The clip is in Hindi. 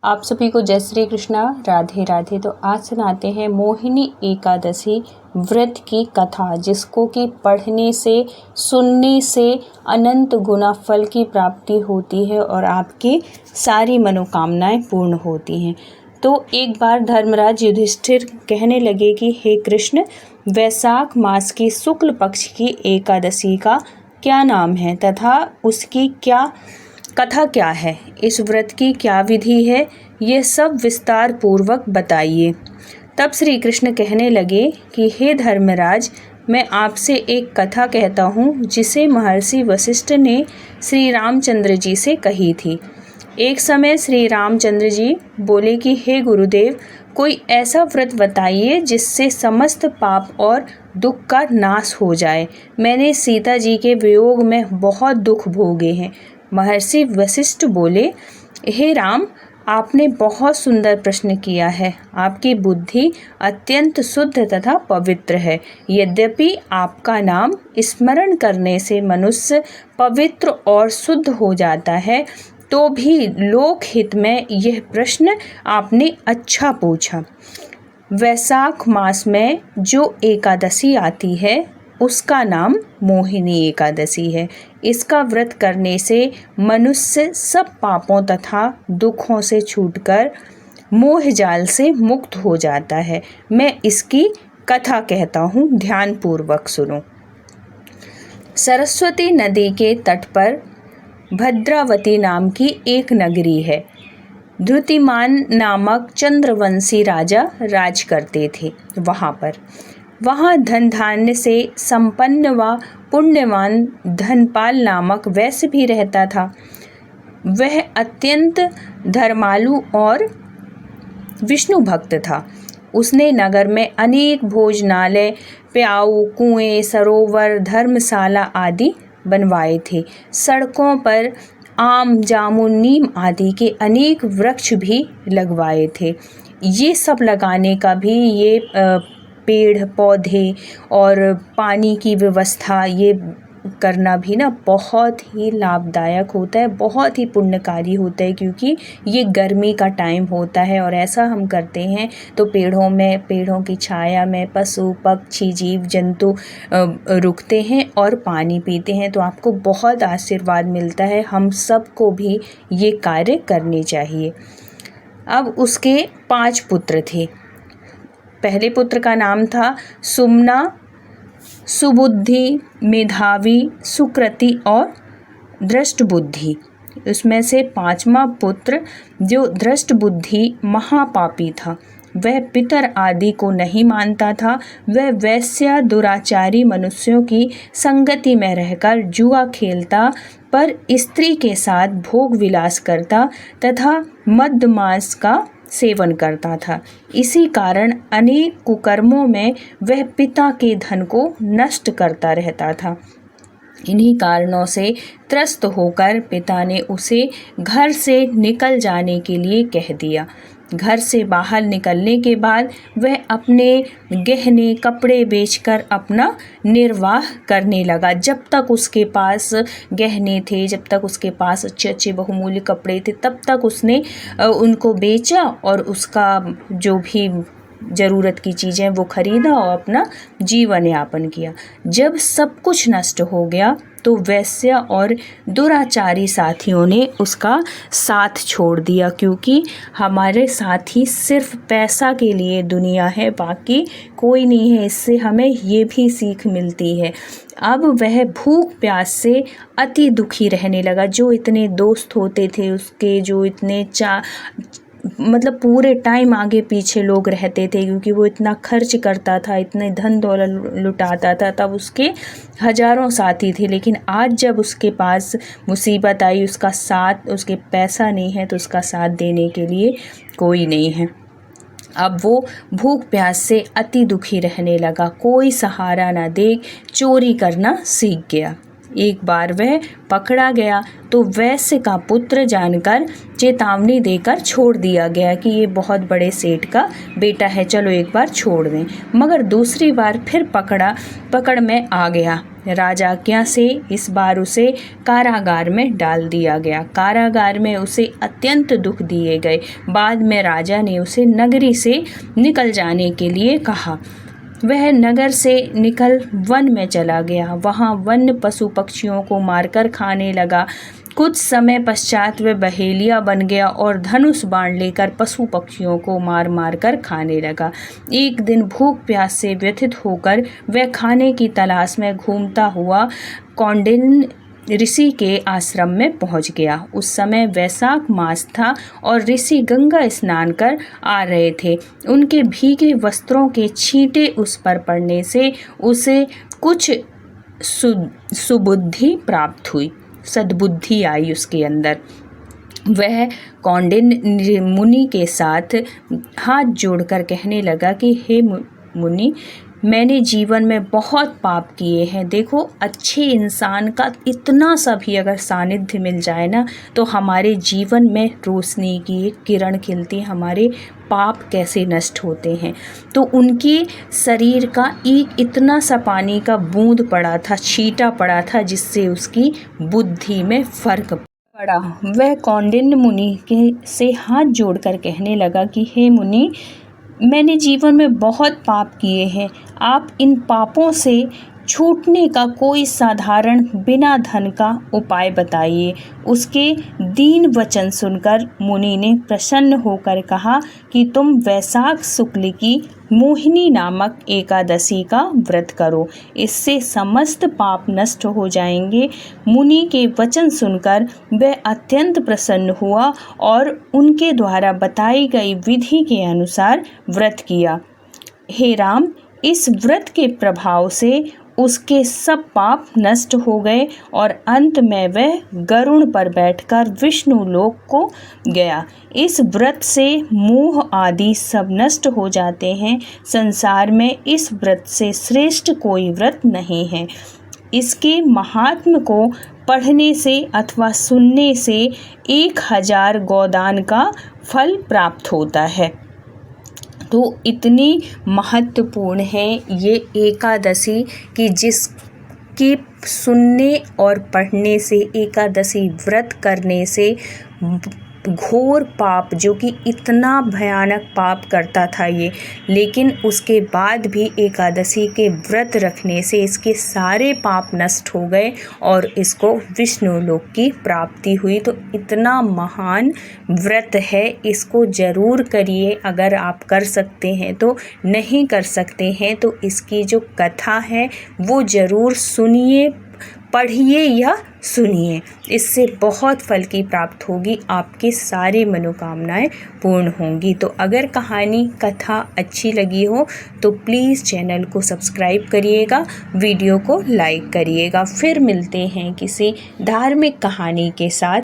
आप सभी को जय श्री कृष्णा, राधे राधे। तो आज सुनाते हैं मोहिनी एकादशी व्रत की कथा, जिसको कि पढ़ने से सुनने से अनंत गुना फल की प्राप्ति होती है और आपकी सारी मनोकामनाएं पूर्ण होती हैं। तो एक बार धर्मराज युधिष्ठिर कहने लगे कि हे कृष्ण, वैशाख मास की शुक्ल पक्ष की एकादशी का क्या नाम है तथा उसकी क्या कथा क्या है, इस व्रत की क्या विधि है, ये सब विस्तार पूर्वक बताइए। तब श्री कृष्ण कहने लगे कि हे धर्मराज, मैं आपसे एक कथा कहता हूँ जिसे महर्षि वशिष्ठ ने श्री रामचंद्र जी से कही थी। एक समय श्री रामचंद्र जी बोले कि हे गुरुदेव, कोई ऐसा व्रत बताइए जिससे समस्त पाप और दुख का नाश हो जाए। मैंने सीता जी के वियोग में बहुत दुख भोगे हैं। महर्षि वशिष्ठ बोले, हे राम, आपने बहुत सुंदर प्रश्न किया है। आपकी बुद्धि अत्यंत शुद्ध तथा पवित्र है। यद्यपि आपका नाम स्मरण करने से मनुष्य पवित्र और शुद्ध हो जाता है, तो भी लोकहित में यह प्रश्न आपने अच्छा पूछा। वैशाख मास में जो एकादशी आती है उसका नाम मोहिनी एकादशी है। इसका व्रत करने से मनुष्य सब पापों तथा दुखों से छूटकर मोह जाल से मुक्त हो जाता है। मैं इसकी कथा कहता हूँ, ध्यान पूर्वक सुनो। सरस्वती नदी के तट पर भद्रावती नाम की एक नगरी है। धृतिमान नामक चंद्रवंशी राजा राज करते थे। वहाँ धन धान्य से संपन्न व पुण्यवान धनपाल नामक वैश्य भी रहता था। वह अत्यंत धर्मालु और विष्णु भक्त था। उसने नगर में अनेक भोजनालय, प्याऊ, कुएं, सरोवर, धर्मशाला आदि बनवाए थे। सड़कों पर आम, जामुन, नीम आदि के अनेक वृक्ष भी लगवाए थे। ये सब लगाने का भी, ये पेड़ पौधे और पानी की व्यवस्था ये करना भी ना बहुत ही लाभदायक होता है, बहुत ही पुण्यकारी होता है, क्योंकि ये गर्मी का टाइम होता है और ऐसा हम करते हैं तो पेड़ों की छाया में पशु पक्षी जीव जंतु रुकते हैं और पानी पीते हैं, तो आपको बहुत आशीर्वाद मिलता है। हम सबको भी ये कार्य करने चाहिए। अब उसके 5 पुत्र थे। पहले पुत्र का नाम था सुमना, सुबुद्धि, मेधावी, सुकृति और दृष्ट बुद्धि। उसमें से 5वां पुत्र जो दृष्ट बुद्धि महापापी था, वह पितर आदि को नहीं मानता था। वह वैश्य दुराचारी मनुष्यों की संगति में रहकर जुआ खेलता, पर स्त्री के साथ भोग विलास करता तथा मद्य मांस का सेवन करता था। इसी कारण अनेक कुकर्मों में वह पिता के धन को नष्ट करता रहता था। इन्हीं कारणों से त्रस्त होकर पिता ने उसे घर से निकल जाने के लिए कह दिया। घर से बाहर निकलने के बाद वह अपने गहने कपड़े बेचकर अपना निर्वाह करने लगा। जब तक उसके पास गहने थे, जब तक उसके पास अच्छे अच्छे बहुमूल्य कपड़े थे, तब तक उसने उनको बेचा और उसका जो भी ज़रूरत की चीज़ें वो खरीदा और अपना जीवन यापन किया। जब सब कुछ नष्ट हो गया तो वैश्य और दुराचारी साथियों ने उसका साथ छोड़ दिया, क्योंकि हमारे साथी सिर्फ पैसा के लिए दुनिया है, बाकी कोई नहीं है। इससे हमें ये भी सीख मिलती है। अब वह भूख प्यास से अति दुखी रहने लगा। जो इतने दोस्त होते थे उसके, जो इतने मतलब पूरे टाइम आगे पीछे लोग रहते थे, क्योंकि वो इतना खर्च करता था, इतने धन दौलत लुटाता था, तब उसके हजारों साथी थे। लेकिन आज जब उसके पास मुसीबत आई, उसका साथ, उसके पैसा नहीं है तो उसका साथ देने के लिए कोई नहीं है। अब वो भूख प्यास से अति दुखी रहने लगा। कोई सहारा ना देख चोरी करना सीख गया। एक बार वह पकड़ा गया तो वैश्य का पुत्र जानकर चेतावनी देकर छोड़ दिया गया कि ये बहुत बड़े सेठ का बेटा है, चलो एक बार छोड़ दें। मगर दूसरी बार फिर पकड़ में आ गया। राजाज्ञा से इस बार उसे कारागार में डाल दिया गया। कारागार में उसे अत्यंत दुख दिए गए। बाद में राजा ने उसे नगरी से निकल जाने के लिए कहा। वह नगर से निकल वन में चला गया। वहाँ वन्य पशु पक्षियों को मारकर खाने लगा। कुछ समय पश्चात वह बहेलिया बन गया और धनुष बाण लेकर पशु पक्षियों को मार मार कर खाने लगा। एक दिन भूख प्यास से व्यथित होकर वह खाने की तलाश में घूमता हुआ कौंडिन्य ऋषि के आश्रम में पहुंच गया। उस समय वैशाख मास था और ऋषि गंगा स्नान कर आ रहे थे। उनके भीगे वस्त्रों के छींटे उस पर पड़ने से उसे कुछ सुबुद्धि प्राप्त हुई, सद्बुद्धि आई उसके अंदर। वह कौंडिन्य मुनि के साथ हाथ जोड़कर कहने लगा कि हे मुनि, मैंने जीवन में बहुत पाप किए हैं। देखो, अच्छे इंसान का इतना सा भी अगर सानिध्य मिल जाए ना, तो हमारे जीवन में रोशनी की एक किरण खिलती, हमारे पाप कैसे नष्ट होते हैं। तो उनके शरीर का एक इतना सा पानी का बूंद पड़ा था, छींटा पड़ा था, जिससे उसकी बुद्धि में फर्क पड़ा। वह कौंडिन्य मुनि के से हाथ जोड़कर कहने लगा कि हे मुनि, मैंने जीवन में बहुत पाप किए हैं। आप इन पापों से छूटने का कोई साधारण बिना धन का उपाय बताइए। उसके दीन वचन सुनकर मुनि ने प्रसन्न होकर कहा कि तुम वैशाख शुक्ल की मोहिनी नामक एकादशी का व्रत करो, इससे समस्त पाप नष्ट हो जाएंगे। मुनि के वचन सुनकर वह अत्यंत प्रसन्न हुआ और उनके द्वारा बताई गई विधि के अनुसार व्रत किया। हे राम, इस व्रत के प्रभाव से उसके सब पाप नष्ट हो गए और अंत में वह गरुड़ पर बैठकर विष्णु लोक को गया। इस व्रत से मोह आदि सब नष्ट हो जाते हैं। संसार में इस व्रत से श्रेष्ठ कोई व्रत नहीं है। इसके महात्म्य को पढ़ने से अथवा सुनने से 1000 गोदान का फल प्राप्त होता है। तो इतनी महत्वपूर्ण है ये एकादशी कि जिसकी सुनने और पढ़ने से, एकादशी व्रत करने से घोर पाप, जो कि इतना भयानक पाप करता था ये, लेकिन उसके बाद भी एकादशी के व्रत रखने से इसके सारे पाप नष्ट हो गए और इसको विष्णु लोक की प्राप्ति हुई। तो इतना महान व्रत है, इसको ज़रूर करिए। अगर आप कर सकते हैं तो, नहीं कर सकते हैं तो इसकी जो कथा है वो ज़रूर सुनिए, पढ़िए या सुनिए। इससे बहुत फल की प्राप्त होगी, आपकी सारी मनोकामनाएं पूर्ण होंगी। तो अगर कहानी कथा अच्छी लगी हो तो प्लीज़ चैनल को सब्सक्राइब करिएगा, वीडियो को लाइक करिएगा। फिर मिलते हैं किसी धार्मिक कहानी के साथ।